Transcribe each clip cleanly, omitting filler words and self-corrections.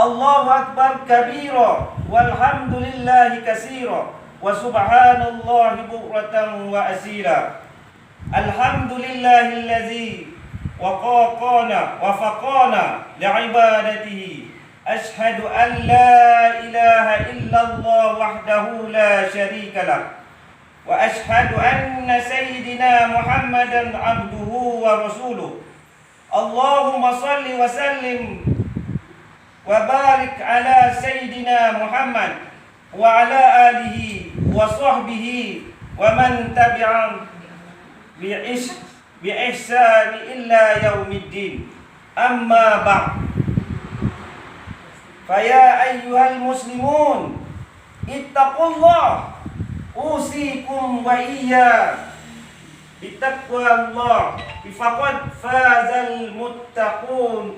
Allahu Akbar kabira walhamdulillahi katsira wa subhanallahi bukratan wa asila. Alhamdulillahillazi wafaqana li'ibadatihi. Ashhadu an la ilaha illallah wahdahu la syarika lah. Wa ashhadu anna sayyidina Muhammadan abduhu wa rasuluh. Allahumma salli wa sallim wa barik ala sayyidina Muhammad wa ala alihi wa sahbihi wa man tabi'an bi ihsani illa yaumiddin. Amma ba'd. Faya ayyuhal muslimun, ittaqullah, usikum wa iyya bittaqwallah, faqad fazal muttaqun.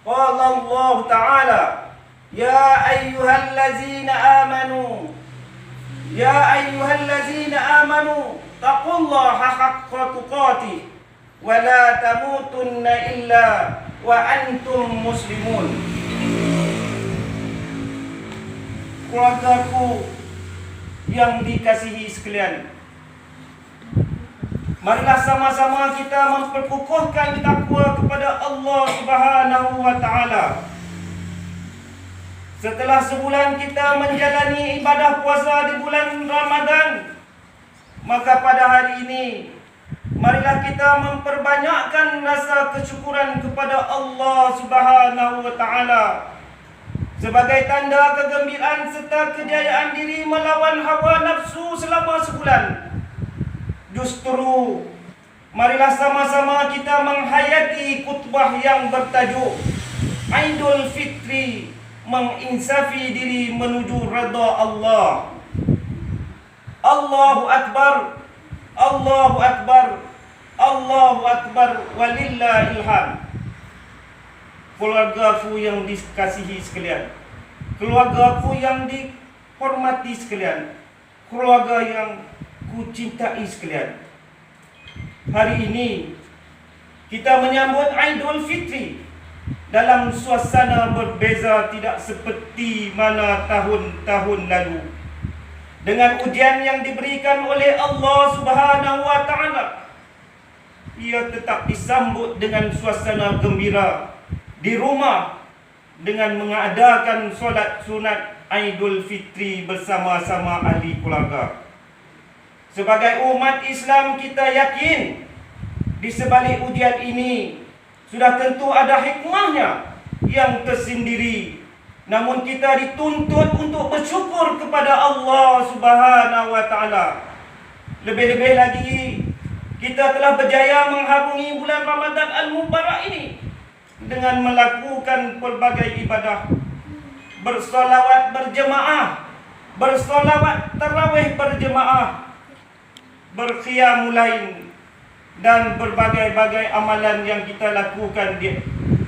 Qala Allah Ta'ala, ya ayyuhallazina amanu taqullaha haqqa tuqatih wa la tamutunna illa wa antum muslimun. Keluargaku yang dikasihi sekalian, marilah sama-sama kita memperkukuhkan takwa kepada Allah Subhanahu wa Ta'ala. Setelah sebulan kita menjalani ibadah puasa di bulan Ramadan, maka pada hari ini marilah kita memperbanyakkan rasa kesyukuran kepada Allah Subhanahu wa Ta'ala sebagai tanda kegembiraan serta kejayaan diri melawan hawa nafsu selama sebulan. Justru marilah sama-sama kita menghayati khutbah yang bertajuk Aidul Fitri, menginsafi diri menuju redha Allah. Allahu Akbar, Allahu Akbar, Allahu Akbar, walillahil hamd. Keluargaku yang dikasihi sekalian, keluargaku yang dihormati sekalian, keluarga yang ku cintai sekalian, hari ini kita menyambut Aidul Fitri dalam suasana berbeza, tidak seperti mana tahun-tahun lalu. Dengan ujian yang diberikan oleh Allah Subhanahu wa Ta'ala, ia tetap disambut dengan suasana gembira di rumah dengan mengadakan solat sunat Aidul Fitri bersama-sama ahli keluarga. Sebagai umat Islam, kita yakin di sebalik ujian ini sudah tentu ada hikmahnya yang tersendiri. Namun kita dituntut untuk bersyukur kepada Allah Subhanahu wa Ta'ala. Lebih-lebih lagi, kita telah berjaya mengharungi bulan Ramadan Al-Mubarak ini dengan melakukan pelbagai ibadah, bersolawat berjemaah, bersolawat tarawih berjemaah, berqiyamul lail, dan berbagai-bagai amalan yang kita lakukan di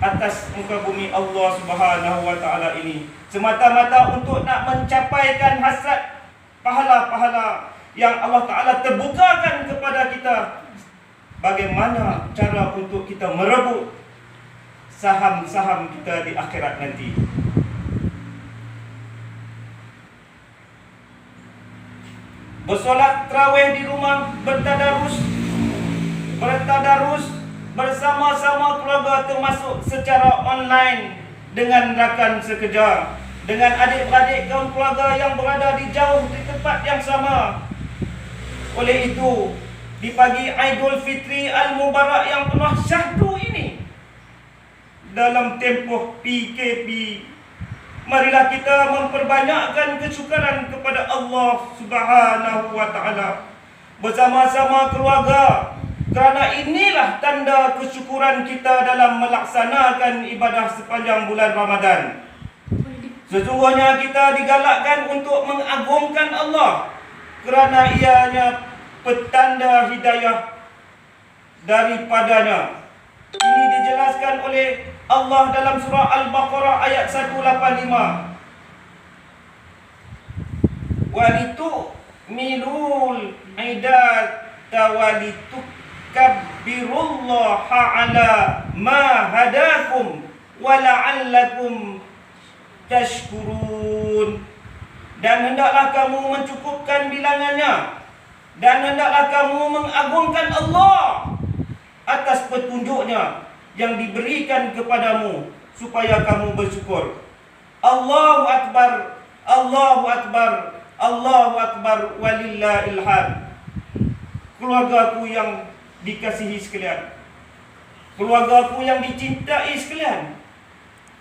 atas muka bumi Allah Subhanahu wa Ta'ala ini, semata-mata untuk nak mencapaikan hasrat pahala-pahala yang Allah Ta'ala terbukakan kepada kita. Bagaimana cara untuk kita merebut saham-saham kita di akhirat nanti. Bersolat tarawih di rumah, bertadarus bersama-sama keluarga, termasuk secara online dengan rakan sekerja, dengan adik-beradik kaum keluarga yang berada di jauh di tempat yang sama. Oleh itu, di pagi Aidul Fitri Al-Mubarak yang penuh syahdu ini, dalam tempoh PKP, marilah kita memperbanyakkan kesyukuran kepada Allah Subhanahu wa Ta'ala bersama-sama keluarga, kerana inilah tanda kesyukuran kita dalam melaksanakan ibadah sepanjang bulan Ramadan. Sesungguhnya kita digalakkan untuk mengagungkan Allah kerana ianya petanda hidayah daripadanya. Ini dijelaskan oleh Allah dalam surah Al-Baqarah ayat 185. Walitukmilul iddata walitukabbirullaha ala ma hadakum wa la'allakum tashkurun. Dan hendaklah kamu mencukupkan bilangannya, dan hendaklah kamu mengagungkan Allah atas petunjuknya yang diberikan kepadamu supaya kamu bersyukur. Allahu Akbar, Allahu Akbar, Allahu Akbar, walillahil hamd. Keluargaku yang dikasihi sekalian, keluargaku yang dicintai sekalian,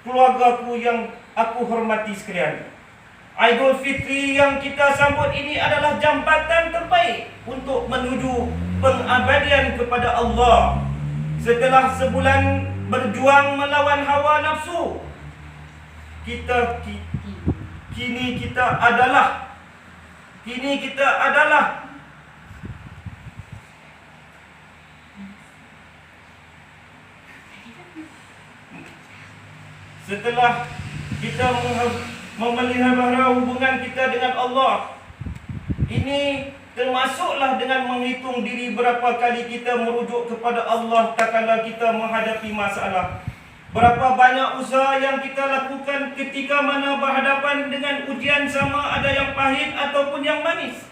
keluargaku yang aku hormati sekalian, Aidul Fitri yang kita sambut ini adalah jambatan terbaik untuk menuju pengabadian kepada Allah. Setelah sebulan berjuang melawan hawa nafsu, kini kita adalah setelah kita memelihara hubungan kita dengan Allah, ini termasuklah dengan menghitung diri berapa kali kita merujuk kepada Allah tak kala kita menghadapi masalah. Berapa banyak usaha yang kita lakukan ketika mana berhadapan dengan ujian, sama ada yang pahit ataupun yang manis,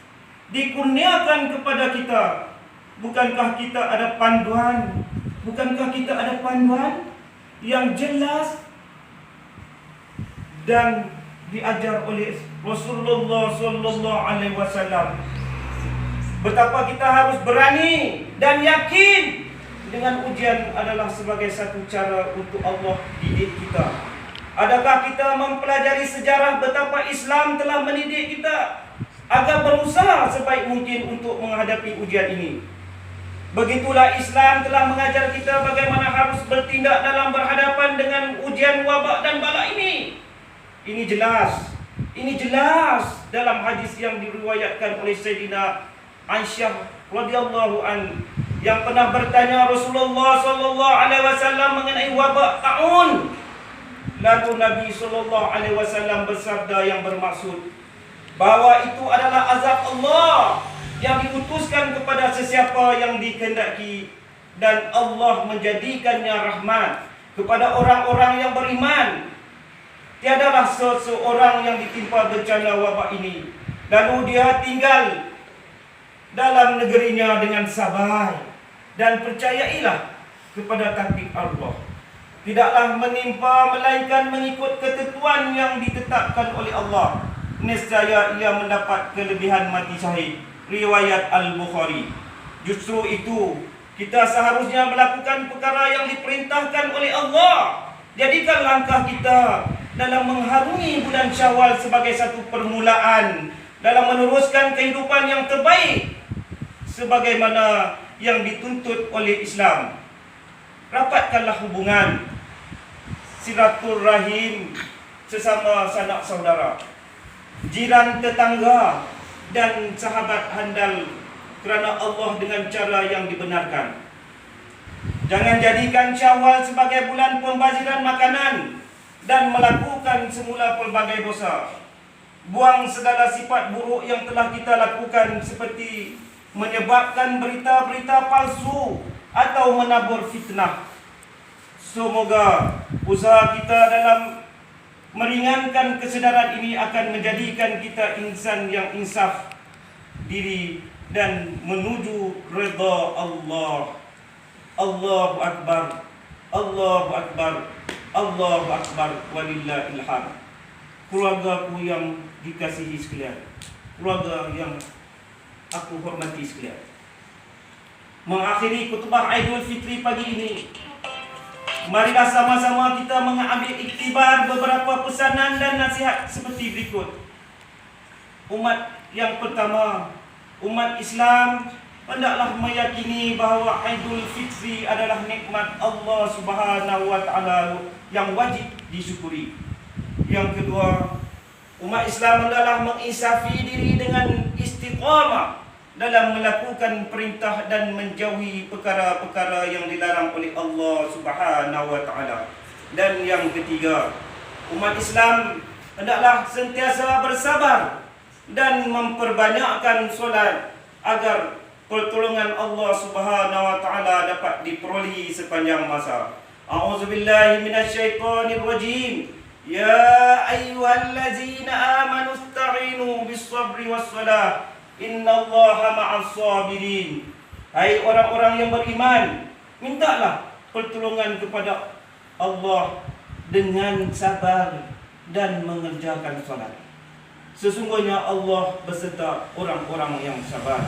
dikurniakan kepada kita. Bukankah kita ada panduan? Bukankah kita ada panduan yang jelas dan diajar oleh Rasulullah sallallahu alaihi wasallam? Betapa kita harus berani dan yakin dengan ujian adalah sebagai satu cara untuk Allah didik kita. Adakah kita mempelajari sejarah betapa Islam telah mendidik kita agar berusaha sebaik mungkin untuk menghadapi ujian ini? Begitulah Islam telah mengajar kita bagaimana harus bertindak dalam berhadapan dengan ujian wabak dan bala ini. Ini jelas dalam hadis yang diriwayatkan oleh Sayyidina Aisyah radhiyallahu an, yang pernah bertanya Rasulullah sallallahu alaihi wasallam mengenai wabak taun. Lalu Nabi sallallahu alaihi wasallam bersabda yang bermaksud bahwa itu adalah azab Allah yang diutuskan kepada sesiapa yang dikehendaki, dan Allah menjadikannya rahmat kepada orang-orang yang beriman. Tiadalah seseorang yang ditimpa bencana wabak ini lalu dia tinggal dalam negerinya dengan sabar dan percayailah kepada takdir Allah. Tidaklah menimpa melainkan mengikut ketentuan yang ditetapkan oleh Allah. Nescaya ia mendapat kelebihan mati syahid. Riwayat Al-Bukhari. Justru itu kita seharusnya melakukan perkara yang diperintahkan oleh Allah. Jadikan langkah kita dalam mengharungi bulan Syawal sebagai satu permulaan dalam meneruskan kehidupan yang terbaik sebagaimana yang dituntut oleh Islam. Rapatkanlah hubungan silaturahim sesama sanak saudara, jiran tetangga dan sahabat handal kerana Allah dengan cara yang dibenarkan. Jangan jadikan Syawal sebagai bulan pembaziran makanan dan melakukan semula pelbagai dosa. Buang segala sifat buruk yang telah kita lakukan, seperti menyebabkan berita-berita palsu atau menabur fitnah. Semoga usaha kita dalam meringankan kesedaran ini akan menjadikan kita insan yang insaf diri dan menuju redha Allah. Allahu Akbar, Allahu Akbar, Allahu Akbar, walillahil hamd. Keluargaku yang dikasihi sekalian, keluarga yang aku hormati sekalian, mengakhiri khutbah Aidul Fitri pagi ini, marilah sama-sama kita mengambil iktibar beberapa pesanan dan nasihat seperti berikut. Umat yang pertama, umat Islam hendaklah meyakini bahawa Aidul Fitri adalah nikmat Allah Subhanahu wa taala yang wajib disyukuri. Yang kedua, umat Islam hendaklah menginsafi diri dengan istiqamah dalam melakukan perintah dan menjauhi perkara-perkara yang dilarang oleh Allah Subhanahu wa taala. Dan yang ketiga, umat Islam hendaklah sentiasa bersabar dan memperbanyakkan solat agar pertolongan Allah Subhanahu wa taala dapat diperolehi sepanjang masa. A'udzubillahi minasyaitonirrajim. Ya ayyuhallazina amanu ista'inu bis-sabri was-salah. Innallaha ma'as sabirin. Hai orang-orang yang beriman, mintalah pertolongan kepada Allah dengan sabar dan mengerjakan salat. Sesungguhnya Allah beserta orang-orang yang sabar.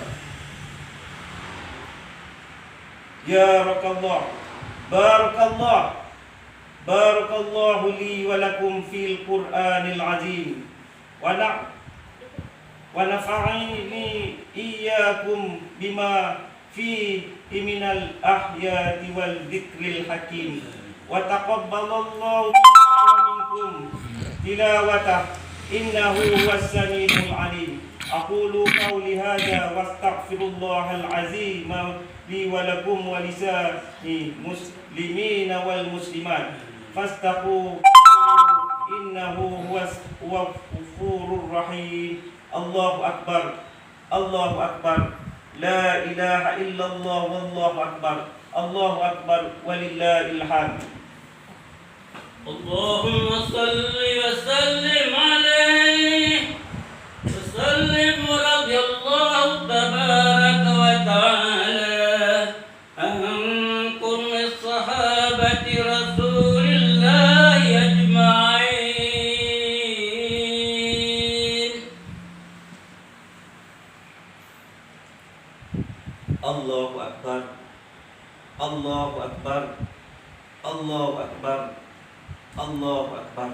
Ya Rakallah, Barakallah, Barakallahu li wa lakum fil Qur'anil azim. Wa nafa'ini iyyakum bima fihi minal ahyati wal dzikril hakim. Wa taqabbalallahu minkum tilawatah innahu huwas samiul alim. Aqulu qawli hadza wastaghfirullahal azim li wa lakum wa lisa'il muslimina wal muslimat fastaghfiruhu innahu huwas ghafurur rahim. Allahu akbar, Allahu akbar, la ilaha illallah wallahu akbar, Allahu akbar walillahil hamd. Allahumma salli wa sallim alaihi wa sallim radhiyallahu tabaraka wa ta'ala an kulli sahabati rasulillahi ajma'in. Allahu akbar, Allahu akbar, Allahu akbar, Allahu akbar,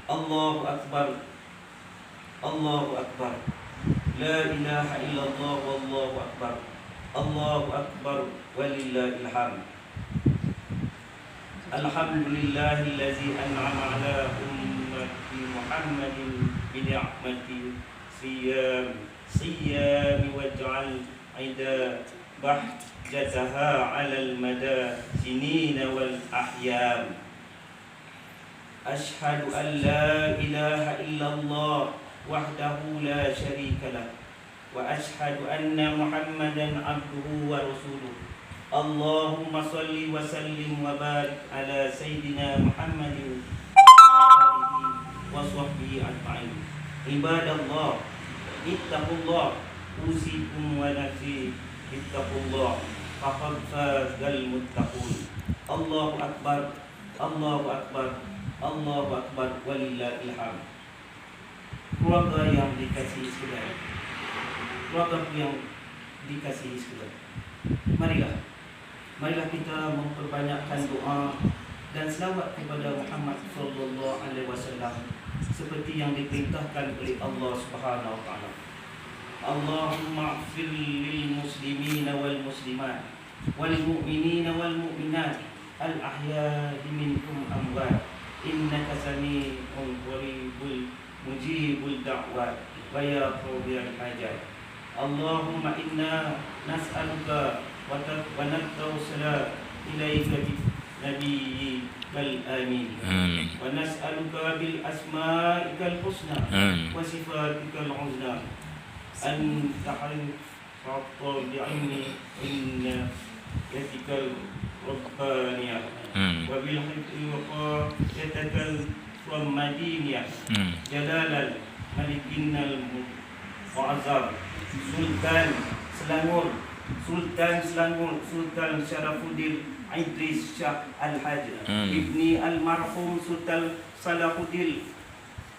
Allahu akbar, Allahu akbar, la ilaha illallah wallahu akbar, Allahu akbar walillahil hamd. Alhamdulillahillazi an'ama ala ummati Muhammadin bi ni'mati siyam waj'al ida bahjataha 'alal mada sinina wal ahyam. Ashhadu an la ilaha illallah wahdahu la syarika lah wa ashhadu anna Muhammadan abduhu wa rasuluh. Allahumma salli wa sallim wa barik ala sayyidina Muhammadin wa alihi wa sahbihi ajma'in. Ibadallah, ittaqullah, usikum wa nafsi ittaqullah, faqad fazal muttaqun. Allahu akbar, Allahu akbar, Allahu akbar walillahil hamd. Keluarga yang dikasihi sekalian, keluarga yang dikasihi sekalian, marilah kita memperbanyakkan doa dan selawat kepada Muhammad sallallahu alaihi wasallam seperti yang diperintahkan oleh Allah Subhanahu wa taala. Allahumma ighfir lil muslimina wal muslimat wal mu'minina wal mu'minat al ahya'i minhum amwat innaka sami'un qaribul mujibul da'wat wa ya qadiyal hajat. Allahumma inna nas'aluka wa natawsala ilaika bi nabiyyikal amin. Wa nas'aluka bil asma'ikal husna wa sifatikal uzna an tahrim hatta bi'ilmi inna yatikal rabbaniyah wa bil hikmi wa qayatakal madiniyah jalalal malikinnal mu'azzam Sultan Selangor Sultan Syarafuddin Idris Shah Al-Hajj Ibni Al-Marhum Sultan Salahuddin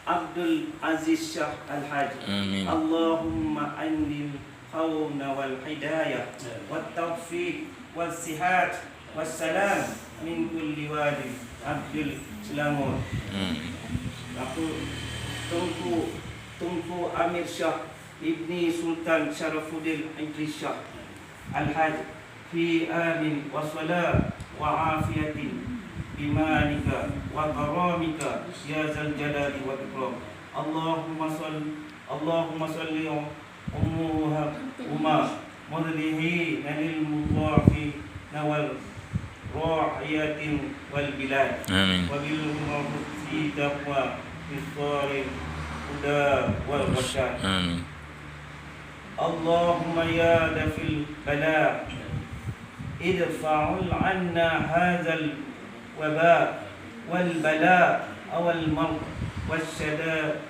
Abdul Aziz Shah Al-Hajj. Allahumma anil khawna wal hidayah wat tawfiq was sihat was salam min kulli wadi Abdul Selangor. Aku Tunku Amir Shah Ibni Sultan Syarafuddin Idris Shah Al-Hajj fi amin wa salat wa afiyatin bimanika wa karamika ya zal jalali wa ikram. Allahumma salli umma mudlihi nalil mudhafi nawal ra'iyatin wal bilad wa bil mufti taqwa fi huda wal rasyad. Allahumma ya dafil bala idfa'ul anna hadzal waba wal bala والمرض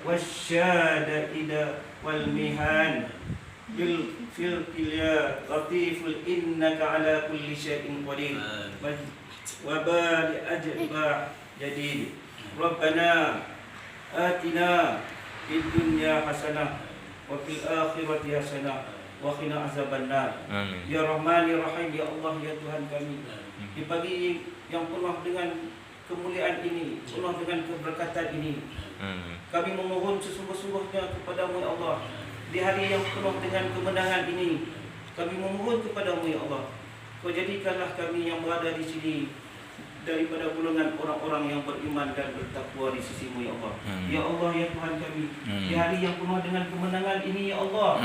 والشدائد والمهان في الكلية لطيف إنك على كل شيء قدير وبال أجبع جديد ربنا آتنا في الدنيا حسنة وفي الآخرة حسنة وقنا عذاب النار. Ya Rahman ya Rahim, ya Allah ya Tuhan kami, di pagi yang penuh dengan kemuliaan ini, penuh dengan keberkatan ini, kami memohon sesungguh-sungguhnya kepadamu ya Allah. Di hari yang penuh dengan kemenangan ini, kami memohon kepadamu ya Allah, Kau jadikanlah kami yang berada di sini daripada golongan orang-orang yang beriman dan bertakwa di sisimu ya Allah. Ya Allah ya Tuhan kami, di hari yang penuh dengan kemenangan ini ya Allah,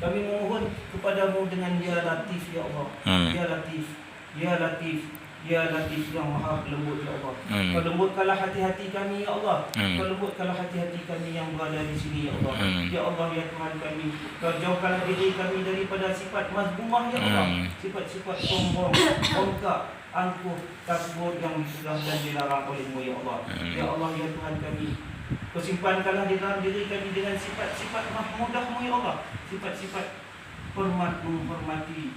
kami memohon kepadamu dengan Ya Latif ya Allah. Ya Latif, Ya Latif, Ya Latif yang maha lembut ya Allah. Kau lembutkanlah hati-hati kami ya Allah. Kau lembutkanlah hati-hati kami yang berada di sini ya Allah. Ya Allah ya Tuhan kami, Kau jauhkanlah diri kami daripada sifat mazmumah ya Allah. Sifat-sifat sombong, ongkak, angkuh, takbur yang sudah dan dilarang olehmu ya Allah. Ya Allah ya Tuhan kami, Kau simpankanlah di dalam diri kami dengan sifat-sifat mahmudahmu ya Allah. Sifat-sifat hormat menghormati,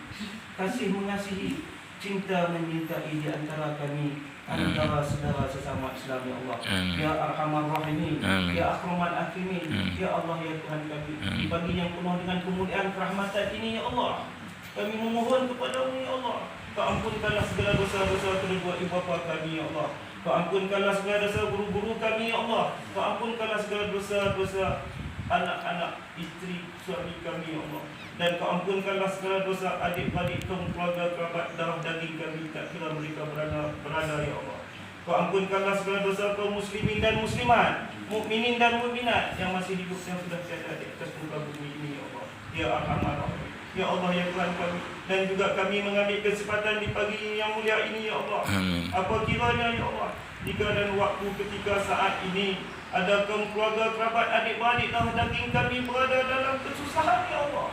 kasih mengasihi, cinta menyintai di antara kami, antara saudara sesama Islam ya Allah. Ya Arhamar Rahimin, Ya Akramal Hakimin, Ya Allah ya Tuhan kami, di pagi yang penuh dengan kemuliaan kerahmatan ini ya Allah, kami memohon kepadamu ya Allah, Kau ampunkanlah segala dosa-dosa kedua ibu bapa kami ya Allah. Kau ampunkanlah segala dosa guru-guru kami ya Allah. Kau ampunkanlah segala dosa-dosa anak-anak, isteri, suami kami ya Allah. Dan Kau ampunkanlah segala dosa adik-adik kaum keluarga, kerabat, darah daging kami, tak kira mereka berada ya Allah. Kau ampunkanlah segala dosa kaum muslimin dan muslimat, mukminin dan mukminat yang masih hidup yang sudah tiada di atas muka bumi ini ya Allah. Ya Arhamar Rahim, ya Allah ya Tuhan kami, dan juga kami mengambil kesempatan di pagi yang mulia ini ya Allah. Apa kiranya ya Allah, jika dan waktu ketika saat ini ada kaum keluarga, kerabat, adik-beradik darah daging kami berada dalam kesusahan ya Allah,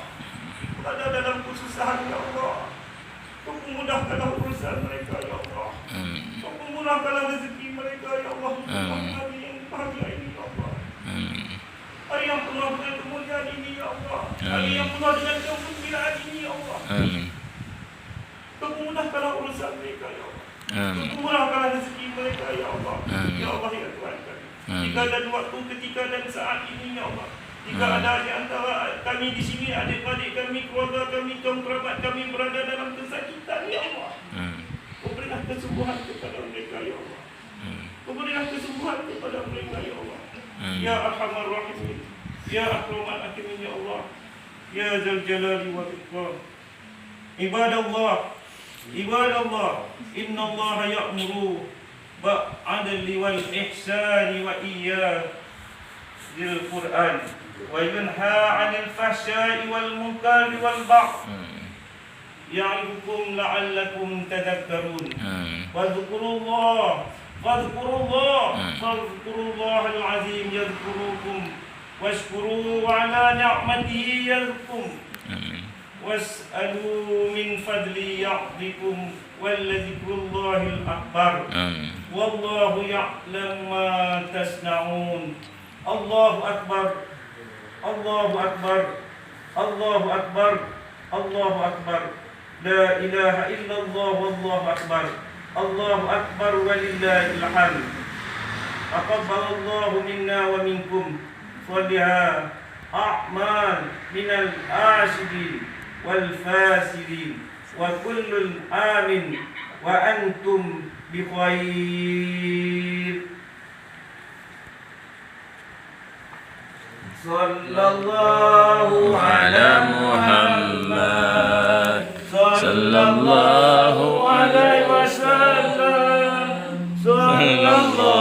berada dalam kesusahan ya Allah, Kau mudahkanlah urusan mereka ya Allah. Kau mudahkanlah rezeki mereka ya Allah. Hari yang bahagia ini ya Allah, hari yang penuh dengan kemuliaan ini ya Allah, hari yang penuh dengan kegembiraan ini ya Allah. Kau mudahkanlah urusan mereka ya Allah. Kau mudahkanlah rezeki mereka ya Allah. Ya Allah ya Tuhan kami, jika dan waktu ketika dan saat ini ya Allah, jika ada di antara kami di sini, adik-adik kami, keluarga kami, kaum kerabat kami berada dalam kesakitan ya Allah, Kau berilah kesembuhan kepada mereka ya Allah. Kau berilah kesembuhan kepada mereka ya Allah. Ya Arhamar Rahimin, Ya Akramal Hakimin ya Allah, Ya Dzal Jalali wal Ikram. Ibadallah, inna Allah ya'muru ba'adli wal ihsani wa iyyazil Qur'an wa yunha 'anil fahsya'i wal munkari wal baghi ya'idukum la'allakum tadhakkarun. Fadhkurullahal 'azim yadhkurukum washkuru 'ala ni'matihi yazidkum was'alu min fadli ya'tikum walladhikrullahil akbar wallahu ya'lam ma tasna'un. Allahu akbar, Allahu akbar, Allahu akbar, Allahu akbar, la ilaha illallah wallahu akbar, Allahu akbar walillahil hamd. Taqabbalallahu minna wa minkum salihah a'mal minal asyidin wal fasidin wa kullun amin wa antum bi khair. Sallallahu ala Muhammad, sallallahu alaihi wasallam, sallallahu